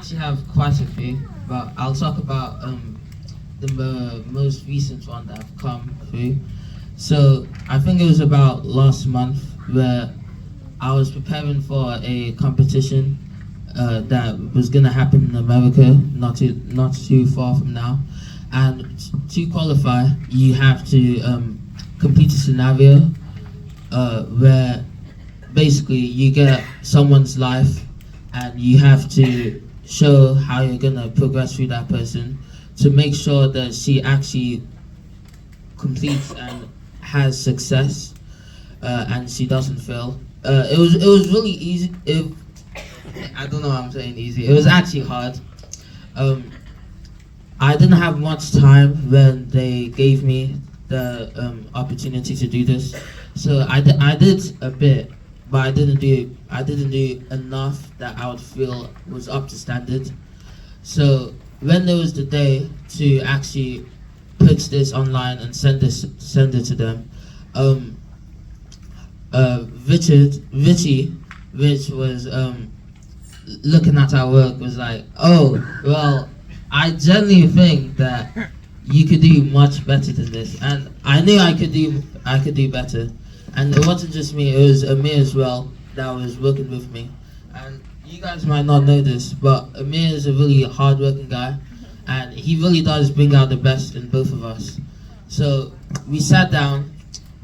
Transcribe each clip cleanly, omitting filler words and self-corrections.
actually have quite a few, but I'll talk about the most recent one that I've come through. So I think it was about last month where I was preparing for a competition that was gonna happen in America, not too far from now. And to qualify, you have to complete a scenario where basically you get someone's life and you have to show how you're gonna progress through that person to make sure that she actually completes and has success and she doesn't fail. It was really easy. I don't know what I'm saying easy. It was actually hard. I didn't have much time when they gave me the opportunity to do this, so I did a bit, but I didn't do enough that I would feel was up to standard. So when there was the day to actually put this online and send it to them, Richie, which was looking at our work, was like, "Oh, well, I genuinely think that you could do much better than this," and I knew I could do better. And it wasn't just me; it was Amir as well that was working with me. And you guys might not know this, but Amir is a really hard-working guy, and he really does bring out the best in both of us. So we sat down,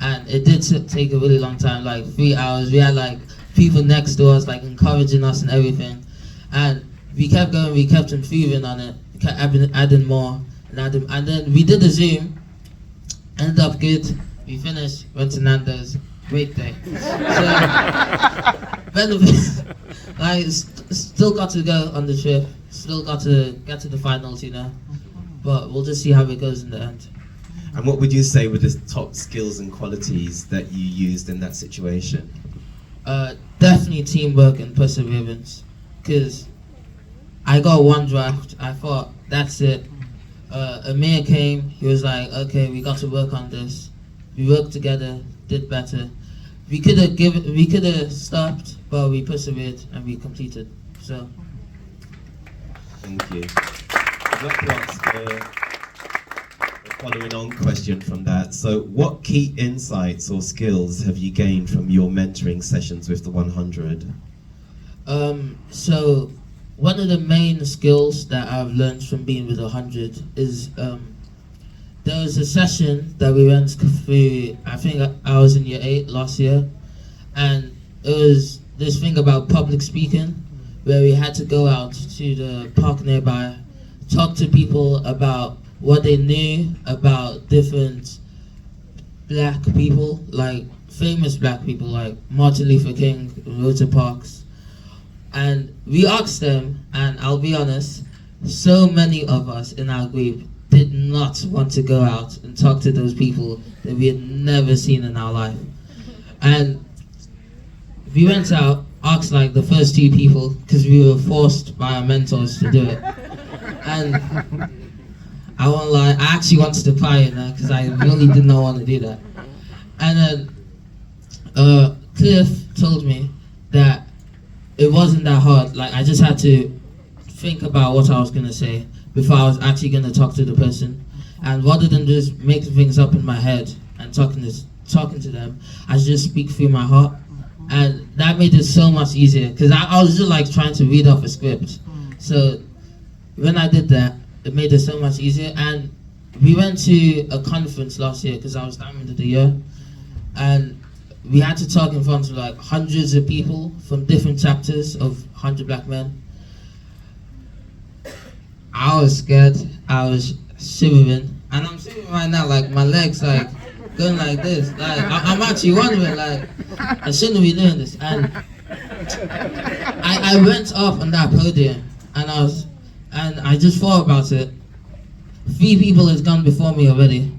and it did take a really long time, like 3 hours. We had like people next to us, like encouraging us and everything, and we kept going. We kept improving on it. We kept adding more and then we did the Zoom. Ended up good. We finished. Went to Nando's. Great day. So benefits. Like still got to go on the trip. Still got to get to the finals, you know. But we'll just see how it goes in the end. And what would you say were the top skills and qualities that you used in that situation? Definitely teamwork and perseverance. Because I got one draft. I thought, that's it. Amir came. He was like, okay, we got to work on this. We worked together, did better. We could have stopped, but we persevered and we completed. So. Thank you. I'd like to ask a following on question from that. So, what key insights or skills have you gained from your mentoring sessions with the 100? So one of the main skills that I've learned from being with 100 is there was a session that we went through. I think I was in year 8 last year, and it was this thing about public speaking, where we had to go out to the park nearby, talk to people about what they knew about different black people, like famous black people like Martin Luther King, Rosa Parks. And we asked them, and I'll be honest, so many of us in our group did not want to go out and talk to those people that we had never seen in our life. And we went out, asked like the first 2 people, because we were forced by our mentors to do it. And I won't lie, I actually wanted to cry in there because I really did not want to do that. And then Cliff told me that it wasn't that hard. Like, I just had to think about what I was gonna say before I was actually gonna talk to the person. And rather than just making things up in my head and talking to them, I just speak through my heart. And that made it so much easier because I was just like trying to read off a script. So when I did that, it made it so much easier. And we went to a conference last year because I was diamond of the year, and we had to talk in front of like hundreds of people from different chapters of 100 Black Men. I was scared. I was shivering, and I'm shivering right now. Like my legs, like going like this. Like I'm actually wondering, like I shouldn't be doing this. And I went up on that podium, and I just thought about it. 3 people had gone before me already,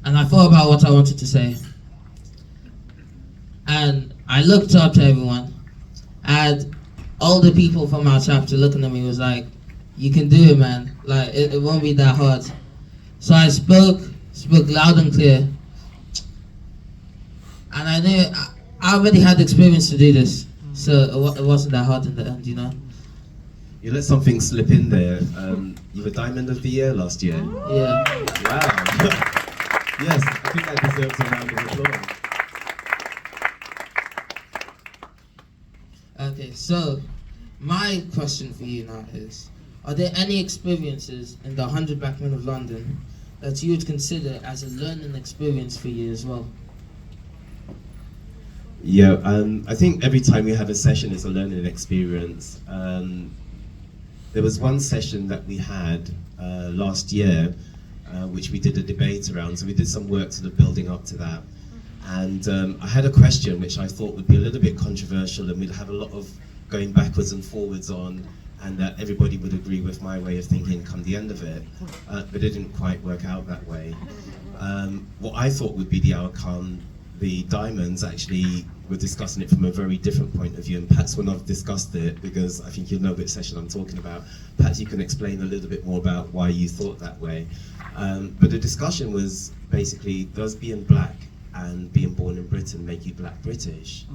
and I thought about what I wanted to say. And I looked up to everyone, and all the people from our chapter looking at me was like, you can do it, man. Like, it won't be that hard. So I spoke loud and clear. And I knew, I already had experience to do this. So it wasn't that hard in the end, you know? You let something slip in there. You were Diamond of the Year last year. Yeah. Wow. Yes, I think that deserves a round of applause. Okay, so my question for you now is, are there any experiences in the 100 Black Men of London that you would consider as a learning experience for you as well? Yeah, I think every time we have a session is a learning experience. There was one session that we had last year, which we did a debate around, so we did some work sort of building up to that. And I had a question which I thought would be a little bit controversial and we'd have a lot of going backwards and forwards on, and that everybody would agree with my way of thinking come the end of it, but it didn't quite work out that way. What I thought would be the outcome, the Diamonds actually were discussing it from a very different point of view, and perhaps when I've discussed it, because I think you'll know which session I'm talking about, perhaps you can explain a little bit more about why you thought that way. But the discussion was basically, does being black and being born in Britain make you black British?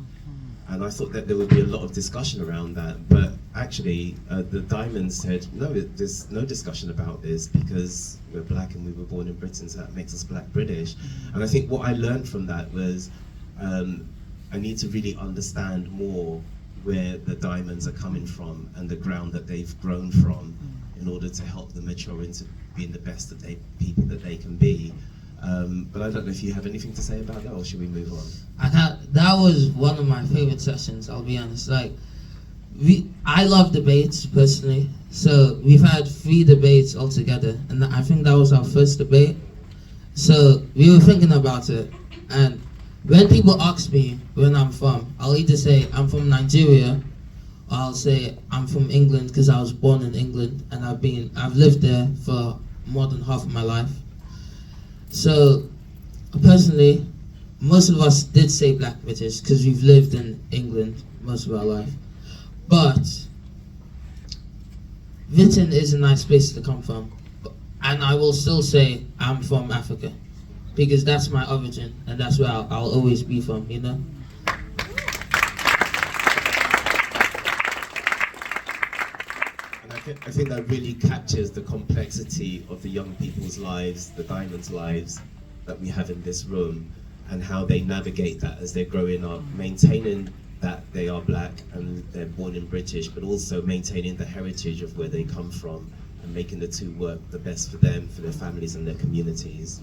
And I thought that there would be a lot of discussion around that, but actually the Diamonds said, no, there's no discussion about this because we're black and we were born in Britain, so that makes us black British. And I think what I learned from that was I need to really understand more where the Diamonds are coming from and the ground that they've grown from in order to help them mature into being the best people that they can be. But I don't know if you have anything to say about that, or should we move on? That was one of my favorite sessions, I'll be honest. Like, I love debates personally, so we've had 3 debates altogether, and I think that was our first debate. So we were thinking about it, and when people ask me where I'm from, I'll either say I'm from Nigeria, or I'll say I'm from England because I was born in England and I've lived there for more than half of my life. So personally, most of us did say black British because we've lived in England most of our life. But Britain is a nice place to come from, and I will still say I'm from Africa because that's my origin and that's where I'll always be from, you know? I think that really captures the complexity of the young people's lives, the Diamonds' lives that we have in this room, and how they navigate that as they're growing up, maintaining that they are black and they're born in British, but also maintaining the heritage of where they come from and making the two work the best for them, for their families and their communities.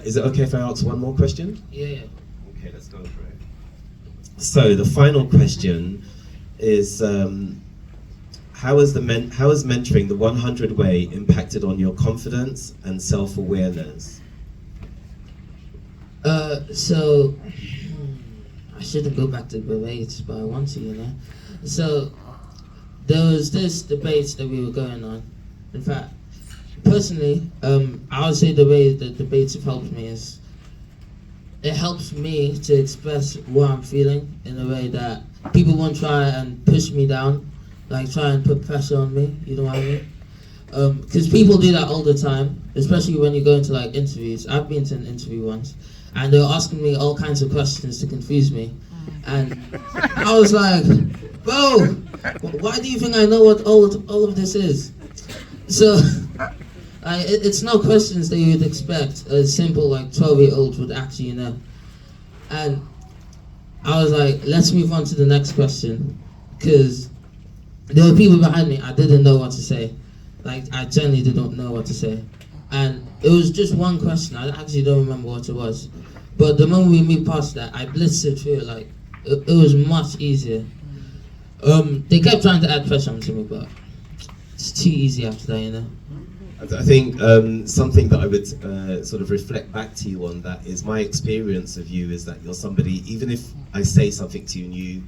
Is it okay if I ask one more question? Yeah. Okay, let's go for it. So the final question is, how has mentoring the 100 Way impacted on your confidence and self-awareness? So I shouldn't go back to debates, but I want to, you know. So there was this debate that we were going on. In fact, personally, I would say the way that debates have helped me is it helps me to express what I'm feeling in a way that people won't try and push me down, like try and put pressure on me, you know what I mean? Because people do that all the time, especially when you go into like interviews. I've been to an interview once, and they were asking me all kinds of questions to confuse me, and I was like, bro, why do you think I know what all of this is? So it's no questions that you would expect a simple like 12-year-old would actually know. And I was like, let's move on to the next question, because there were people behind me, I didn't know what to say. Like, I generally didn't know what to say. And it was just one question, I actually don't remember what it was. But the moment we moved past that, I blitzed it through, like, it was much easier. They kept trying to add pressure onto me, but it's too easy after that, you know? I think something that I would sort of reflect back to you on that is my experience of you is that you're somebody, even if I say something to you and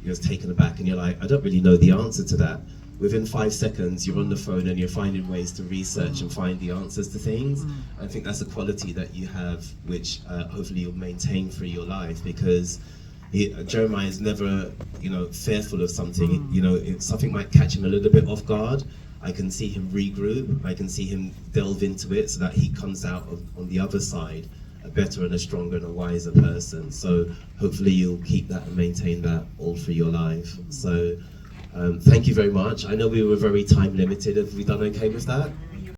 you're taken aback and you're like, I don't really know the answer to that. Within 5 seconds, you're on the phone and you're finding ways to research and find the answers to things. I think that's a quality that you have, which hopefully you'll maintain through your life, because Jeremiah is never, fearful of something. If something might catch him a little bit off guard, I can see him regroup. I can see him delve into it so that he comes out on the other side a better and a stronger and a wiser person. So hopefully you'll keep that and maintain that all through your life. So Thank you very much. I know we were very time limited. Have we done okay with that?